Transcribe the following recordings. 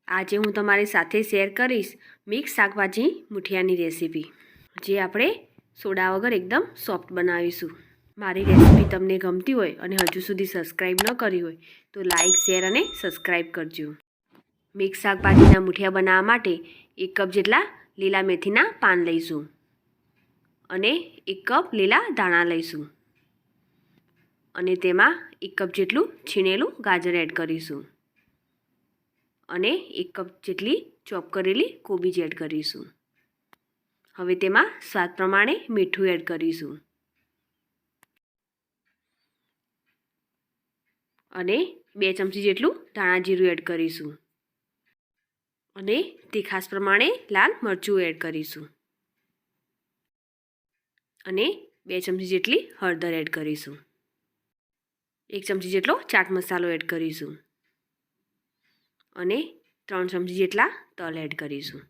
આજે હું તમારી સાથે શેર કરીશ મિક્સ શાકભાજી મુઠિયાની રેસીપી, જે આપણે સોડા વગર એકદમ સોફ્ટ બનાવીશું। મારી રેસીપી તમને ગમતી હોય અને હજુ સુધી સબસ્ક્રાઈબ ન કરી હોય તો લાઈક, શેર અને સબસ્ક્રાઈબ કરજો। મિક્સ શાકભાજીના મુઠિયા બનાવવા માટે 1 કપ જેટલા લીલા મેથીના પાન લઈશું અને 1 કપ લીલા ધાણા લઈશું અને તેમાં 1 કપ જેટલું છીણેલું ગાજર એડ કરીશું અને 1 કપ જેટલી ચોપ કરેલી કોબીજ એડ કરીશું। હવે તેમાં સ્વાદ પ્રમાણે મીઠું એડ કરીશું અને 2 ચમચી જેટલું ધાણા જીરું એડ કરીશું અને તીખાશ પ્રમાણે લાલ મરચું એડ કરીશું અને 2 ચમચી જેટલી હળદર એડ કરીશું। 1 ચમચી જેટલો ચાટ મસાલો એડ કરીશું અને 3 ચમચી જેટલા તલ એડ કરીશું।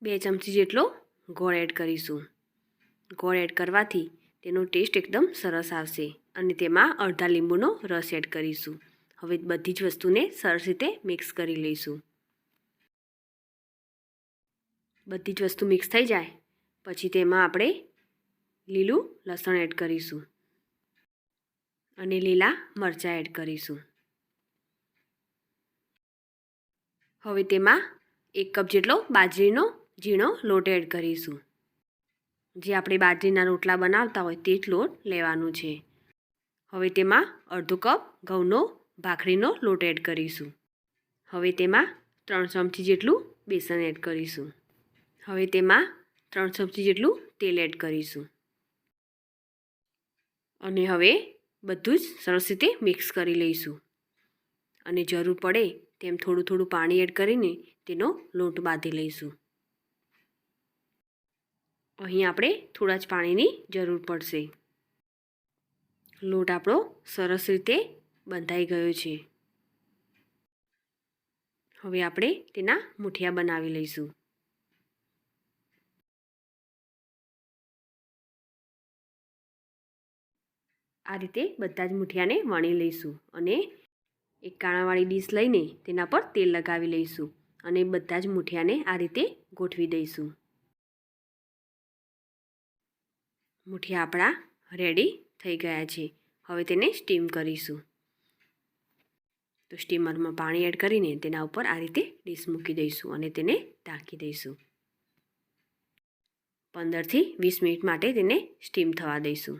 2 ચમચી જેટલો ગોળ એડ કરીશું। ગોળ એડ કરવાથી તેનો ટેસ્ટ એકદમ સરસ આવશે અને તેમાં અડધા લીંબુનો રસ એડ કરીશું। હવે બધી જ વસ્તુને સરસ રીતે મિક્સ કરી લઈશું। બધી જ વસ્તુ મિક્સ થઈ જાય પછી તેમાં આપણે લીલું લસણ એડ કરીશું અને લીલા મરચાં એડ કરીશું। હવે તેમાં 1 કપ જેટલો બાજરીનો ઝીણો લોટ એડ કરીશું। જે આપણે બાજરીના રોટલા બનાવતા હોય તે જ લોટ લેવાનો છે। હવે તેમાં અડધો કપ ઘઉંનો ભાખરીનો લોટ એડ કરીશું। હવે તેમાં 3 ચમચી જેટલું બેસન એડ કરીશું। હવે તેમાં 3 ચમચી જેટલું તેલ એડ કરીશું અને હવે બધું જ સરસ રીતે મિક્સ કરી લઈશું અને જરૂર પડે તેમ થોડું થોડું પાણી એડ કરીને તેનો લોટ બાંધી લઈશું। અહીં આપણે થોડા જ પાણીની જરૂર પડશે। લોટ આપણો સરસ રીતે બંધાઈ ગયો છે। હવે આપણે તેના મુઠિયા બનાવી લઈશું। આ રીતે બધા જ મુઠિયાને વણી લઈશું અને એક કાણાવાળી ડીશ લઈને તેના પર તેલ લગાવી લઈશું અને બધા જ મુઠિયાને આ રીતે ગોઠવી દઈશું। મુઠિયા આપણા રેડી થઈ ગયા છે। હવે તેને સ્ટીમ કરીશું। તો સ્ટીમરમાં પાણી એડ કરીને તેના ઉપર આ રીતે ડીશ મૂકી દઈશું અને તેને ઢાંકી દઈશું। 15 થી 20 મિનિટ માટે તેને સ્ટીમ થવા દઈશું।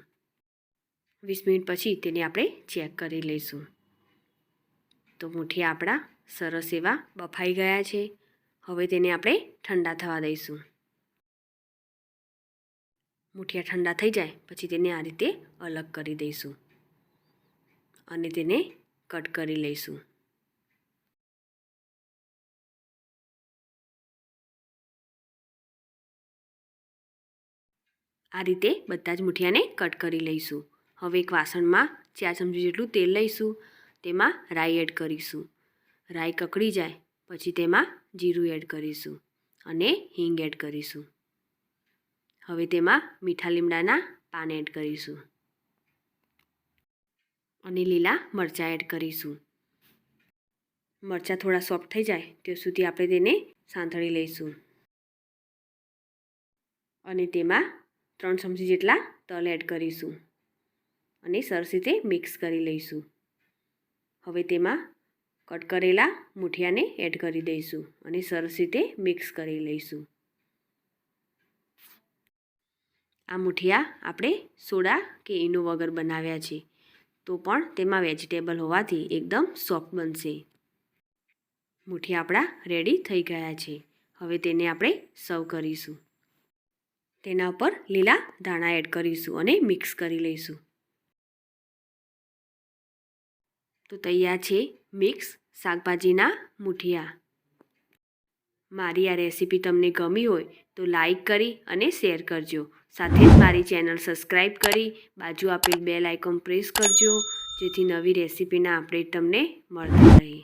20 મિનિટ પછી તેને આપણે ચેક કરી લઈશું। તો મુઠિયા આપણા સરસ એવા બફાઈ ગયા છે। હવે તેને આપણે ઠંડા થવા દઈશું। મુઠિયા ઠંડા થઈ જાય પછી તેને આ રીતે અલગ કરી દઈશું અને તેને કટ કરી લઈશું। આ રીતે બધા જ મુઠિયાને કટ કરી લઈશું। હવે એક વાસણમાં 4 ચમચી જેટલું તેલ લઈશું। તેમાં રાઈ એડ કરીશું। રાઈ કકડી જાય પછી તેમાં જીરું એડ કરીશું અને હિંગ એડ કરીશું। હવે તેમાં મીઠા લીમડાના પાન એડ કરીશું અને લીલા મરચાં એડ કરીશું। મરચાં થોડા સોફ્ટ થઈ જાય ત્યાં સુધી આપણે તેને સાંતળી લઈશું અને તેમાં 3 ચમચી જેટલા તલ એડ કરીશું અને સરસ રીતે મિક્સ કરી લઈશું। હવે તેમાં કટ કરેલા મુઠિયાને એડ કરી દઈશું અને સરસ રીતે મિક્સ કરી લઈશું। આ મુઠિયા આપણે સોડા કે ઈનો વગર બનાવ્યા છે તો પણ તેમાં વેજીટેબલ હોવાથી એકદમ સોફ્ટ બનશે। મુઠિયા આપણા રેડી થઈ ગયા છે। હવે તેને આપણે સર્વ કરીશું। તેના ઉપર લીલા ધાણા એડ કરીશું અને મિક્સ કરી લઈશું। તો તૈયાર છે મિક્સ શાકભાજીના મુઠિયા। મારી આ રેસીપી તમને ગમી હોય તો લાઈક કરી અને શેર કરજો। સાથે જ મારી ચેનલ સબસ્ક્રાઈબ કરી બાજુ આપેલ બેલ આઇકોન પ્રેસ કરજો, જેથી નવી રેસીપીના અપડેટ તમને મળતા રહે।